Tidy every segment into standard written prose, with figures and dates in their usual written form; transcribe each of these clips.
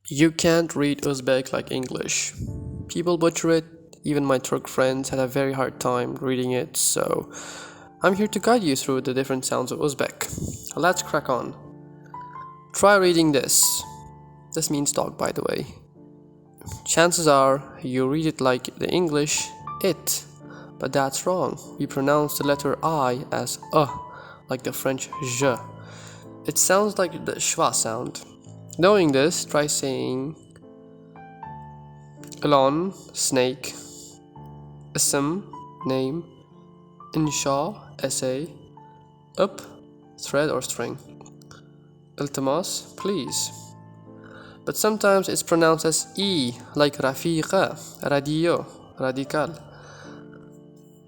You can't read Uzbek like English. People butcher it, even my Turk friends had a very hard time reading it, so I'm here to guide you through the different sounds of Uzbek. Let's crack on. Try reading this. This means dog, by the way. Chances are you read it like the English it, but that's wrong. We pronounce the letter I as like the French je. It sounds like the schwa sound. Knowing this, try saying Elon, snake, ism, name, insha, essay, up, thread or string, iltimas, please. But sometimes it's pronounced as E, like rafiqa, radio, radical.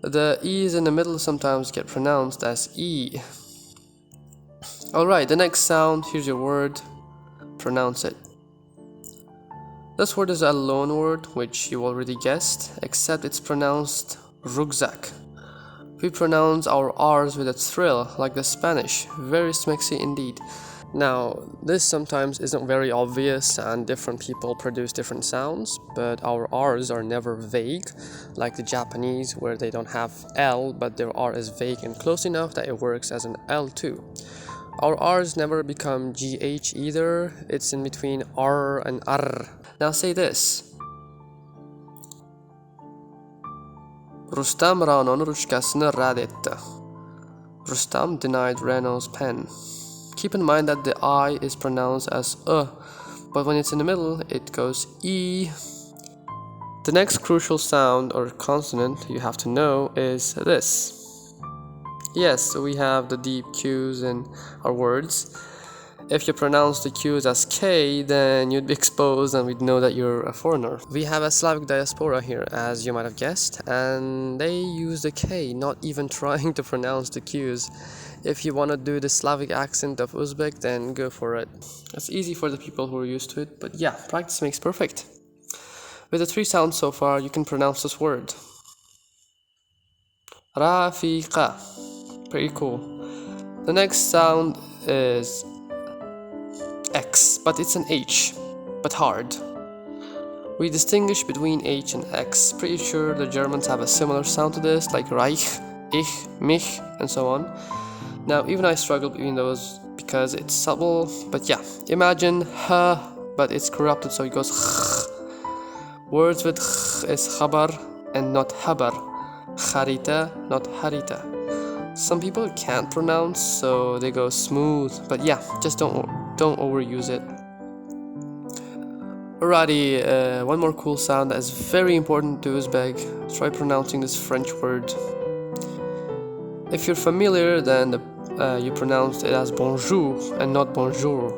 The E's in the middle sometimes get pronounced as E. Alright, the next sound, here's your word, pronounce it. This word is a loan word, which you already guessed, except it's pronounced rucksack. We pronounce our R's with a thrill, like the Spanish, very smexy indeed. Now, this sometimes isn't very obvious and different people produce different sounds, but our R's are never vague, like the Japanese where they don't have L, but their R is vague and close enough that it works as an L too. Our R's never become GH either, it's in between R and R. Now say this. Rustam Ranon ruchkasini rad etdi. Rustam denied Renault's pen. Keep in mind that the I is pronounced as but when it's in the middle, it goes E. The next crucial sound or consonant you have to know is this. Yes, so we have the deep Q's in our words. If you pronounce the Q's as K, then you'd be exposed and we'd know that you're a foreigner. We have a Slavic diaspora here, as you might have guessed, and they use the K, not even trying to pronounce the Q's. If you want to do the Slavic accent of Uzbek, then go for it. It's easy for the people who are used to it, but yeah, practice makes perfect. With the 3 sounds so far, you can pronounce this word. Rafiqa. Pretty cool. The next sound is X, but it's an H, but hard. We distinguish between H and X. Pretty sure the Germans have a similar sound to this, like Reich, Ich, mich, and so on. Now, even I struggle between those because it's subtle, but yeah, imagine H, but it's corrupted, so it goes Ch. Words with Ch is Khabar and not Habar. Kharita, not Harita. Some people can't pronounce, so they go smooth, but yeah, just don't overuse it. Alrighty, one more cool sound that is very important to Uzbek. Try pronouncing this French word. If you're familiar, then you pronounce it as bonjour and not bonjour.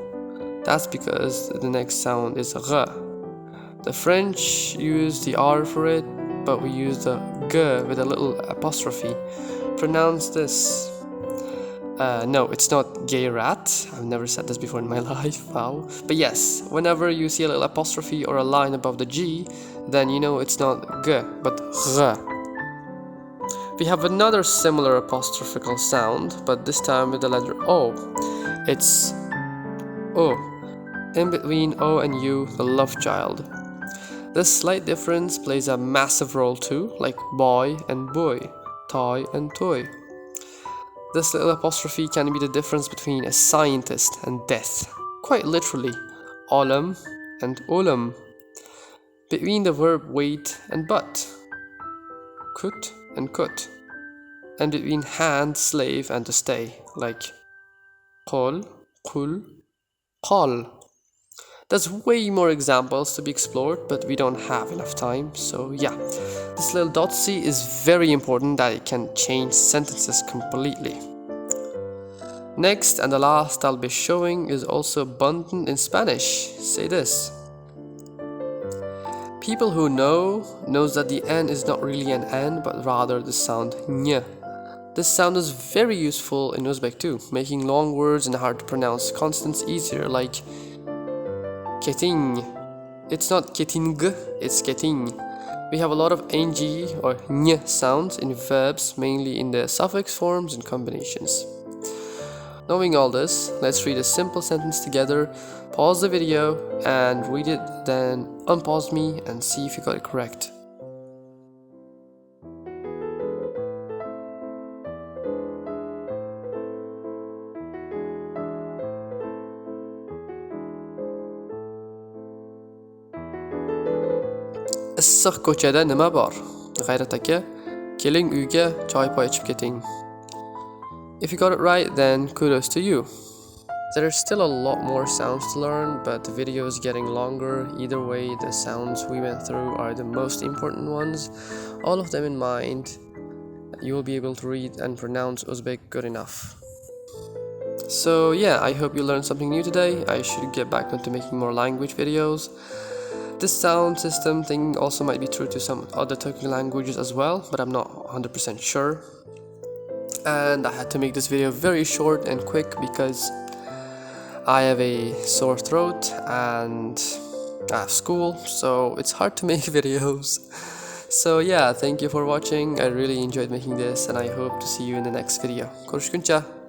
That's because the next sound is R. The French use the R for it, but we use the G with a little apostrophe. Pronounce this. No, it's not gay rat. I've never said this before in my life. Wow. But yes, whenever you see a little apostrophe or a line above the G, then you know it's not G, but R. We have another similar apostrophical sound, but this time with the letter O. It's O. In between O and U, the love child. This slight difference plays a massive role too, like boy and boy, toy and toy. This little apostrophe can be the difference between a scientist and death, quite literally, olam and olam. Between the verb wait and but, kut and kut. And between hand, slave and to stay, like qol, qul, qal. There's way more examples to be explored, but we don't have enough time, so yeah. This little .c is very important that it can change sentences completely. Next and the last I'll be showing is also abundant in Spanish. Say this. People who knows that the N is not really an N, but rather the sound ny. This sound is very useful in Uzbek too, making long words and hard to pronounce consonants easier, like keting. It's not keting, it's keting. We have a lot of ng or ny sounds in verbs, mainly in the suffix forms and combinations. Knowing all this, let's read a simple sentence together. Pause the video and read it, then unpause me and see if you got it correct. Issiq ko'chada nima bor? G'ayrat aka, keling uyga choy-poy ichib keting. If you got it right, then kudos to you. There's still a lot more sounds to learn, but the video is getting longer. Either way, the sounds we went through are the most important ones. All of them in mind, you will be able to read and pronounce Uzbek good enough. So yeah, I hope you learned something new today. I should get back into making more language videos. This sound system thing also might be true to some other Turkic languages as well, but I'm not 100% sure. And I had to make this video very short and quick because I have a sore throat and I have school, so it's hard to make videos. So yeah, thank you for watching. I really enjoyed making this and I hope to see you in the next video. Görüşünce.